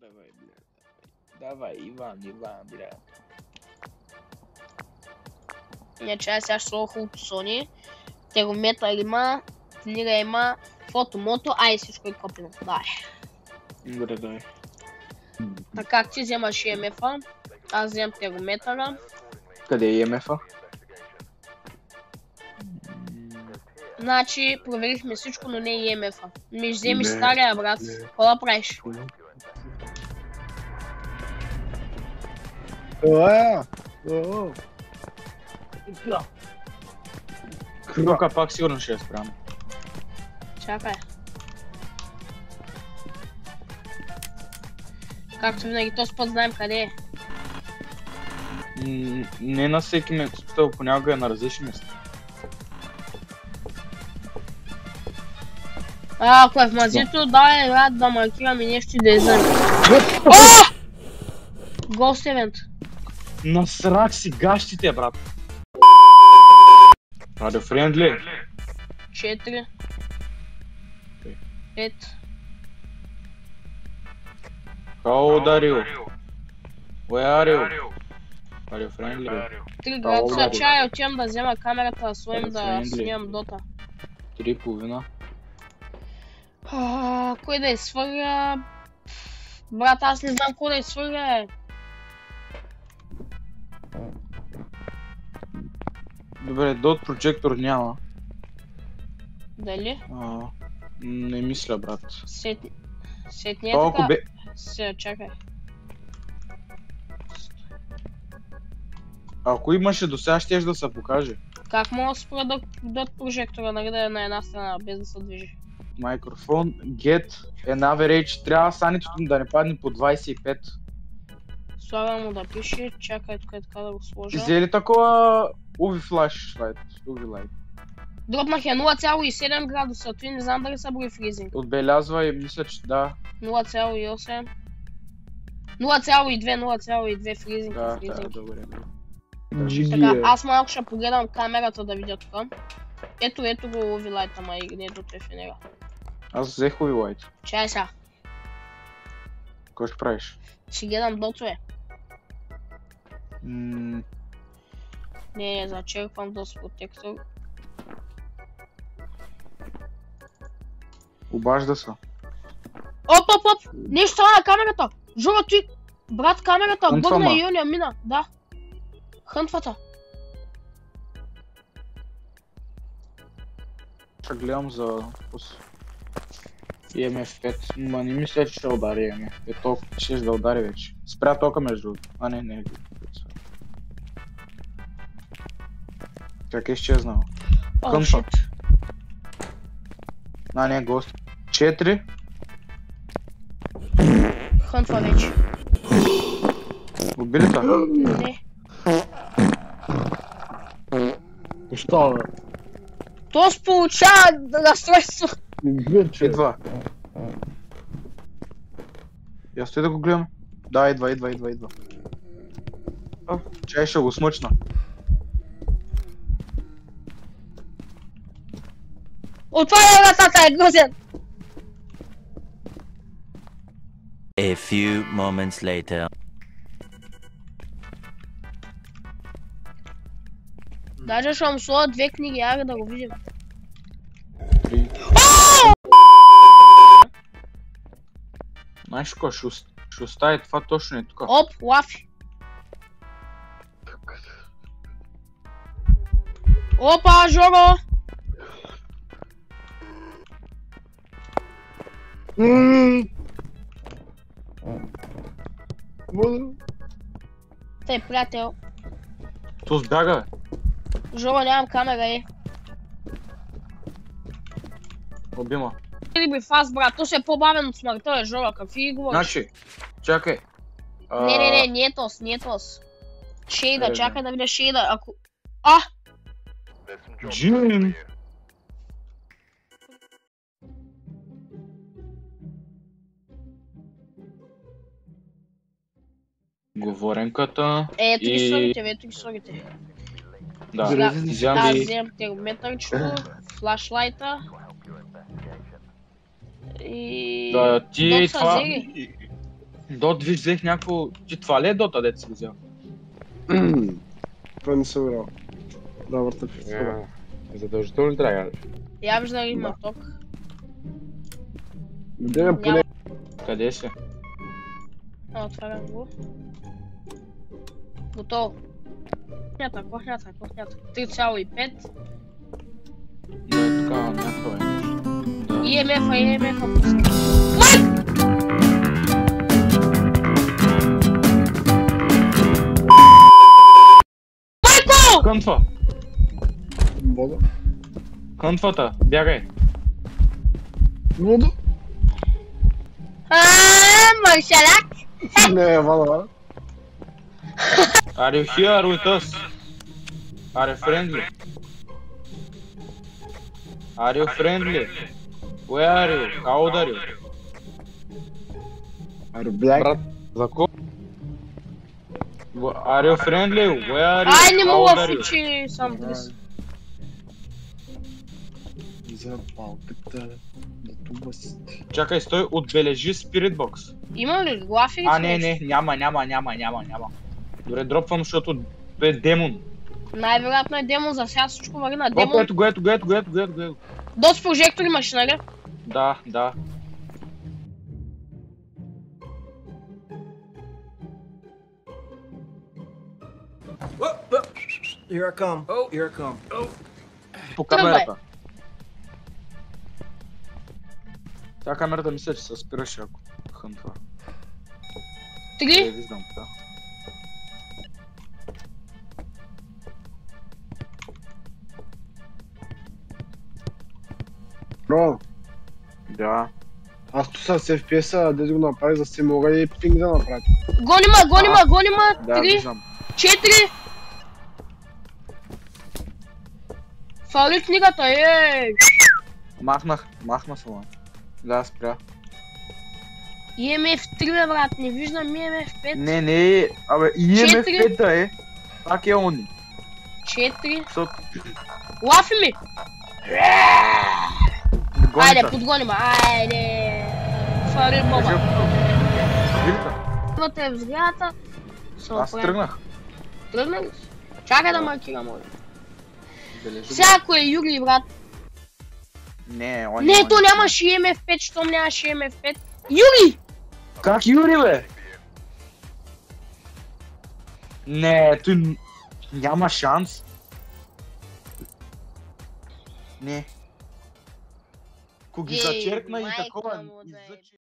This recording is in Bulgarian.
Давай, бля. Давай, Иван, бля. Не, че сега ще сложа хубавото Sony. Термометър има, книга има, фото-мото, ай всичко е копено. Дай. Добре, дай. Така, ти вземаш EMF-а, аз вземам термометъра. Къде е EMF-а? Значи, проверихме всичко, но не е EMF-а. Ми вземеш стария, брат. Какво да правиш? Тука пак сигурно ще я спрям. Чакай. Както винаги, този път знаем къде е. Не на всеки место, понякога е на различни места. Ако е в мазито, дай рад да маркираме нещо и да излезе. Ghost Event. Насрах си гащите, брат. Radio Friendly. 4 5 How old are you? Where are you? Radio Friendly. 3 градуса чай, отивам да взема камерата, да сложим да снимам Дота. 3,5. Кой да я свърля? Брат, аз не знам кой да я свърля. Добре, дот прожектор няма. Дали? Не мисля, брат. Сет не е така. Чакай. Ако имаше до сега, щеш да се покаже. Как мога да спра дот прожектора, нали да е на една страна, без да се движи? Микрофон, get an average, трябва санитото да не падне по 25. Слагам му да пише, чакай тук е така да го сложа. Взе ли такова UV flashlight, UV light? Дропнах я 0,7 градуса, той не знам дали са брои фризинг. Отбелязва и мисля, че да. 0,8 0,2 фризинг. Да, добре. Така, аз малко ще погледам камерата да видя тук. Ето го UV light, ама и не е до фенера. Аз взех UV light. Чай сега. Какво ще правиш? Ще гледам дотове. Не, зачерпвам дос протектор. Обажда се. Оп! Нещо става на камерата! Жора, ти! Брат, камерата! Бъдна и Юния мина, да. Хънтвата. Ще гледам за EMF 5, ма не мисля, че ще удари EMF 5, толкова ще да удари вече. Спря тока между... не. Как е изчезнал? Хънтва. Не, гост. 4. Хънтва вече. Убили та? Не. Що, бе? То получава разстройство. Идва. Я стои да го гледам. Да, идва. Чай ще го смъчна. Отваря вратата, е грозен! A few moments later. Даже ще му сложа 2 книги, аре да го видим. 3. Знаеш какво, ще остави това точно е тук. Оп, лафи. Опа, Жоро! Тъй, приятел. То сбяга, бе. Жоро, нямам камера, Обима. Или би фаст, брат, то се е по-бавен от смъртта, Жоро, какви говориш? Значи, чакай. Не, не е тос. Шейда, чакай да видя шейда, ако... Джин! Говоренката ето ги слагите, Да, Сега, взям аз ви... вземам термометърчето, флашлайта и... Да, ти Доста това... зели. Дот, виж, взех някакво... Ти това ли е Дота, дете си го взел? Това не съм играл. Добър тъп. Задължително ли трябва? Я виж дали има ток. Дадем поне Къде си? Отварям го. Готово. Нята, 3,5. Но е така, някаква е. EMF-а пусна. Майко! Кънтва! вода. Кънтвата, бягай! Вода? Маршалак! Не, вода. Are you here with us? Are you friendly? Are you friendly? Where are you? How old are you? Are you black? Брат, за ко? Are you friendly? Where are you? Ай, не How мога old are you? фучи сам плис. За палката да туба си. Чакай, стой, отбележи Spirit Box. Има ли глафи? А, не, няма. Добре, дропвам, защото е демон. Най-вероятно е демон, за сега всичко вари на О, демон. ето. Доц прожектор имаш, нали? Да. Here I come. Oh, here I come. По камерата. Тя камерата мисля, че се спираше, ако хънтва. Не 3, виждам така. Бро, Да. аз ту с FPS-а, да го направи, за да си мога и пинг да направя. гонима, Да, 3, виждам. 4. Фали книгата, ей! Махна се, лан. Да, спря. EMF 3, бе, брат, не виждам EMF 5. Не, абе, EMF 5 е. Пак е они. 4. Защото... Лафи ми! Гонита. Айде, подгони ме, айде! Фали боба. Вилка. Първата е взградата. Аз тръгнах. Тръгна ли си? Чакай да маркирам, моля. Бележи го. Всяко е Юли, брат. Не, Не, то нямаше EMF 5, щом нямаше EMF 5. Юли! Как Юри, бе? Не, той няма шанс. Не. Ако ги Ей, зачеркна и майка такова, му да е.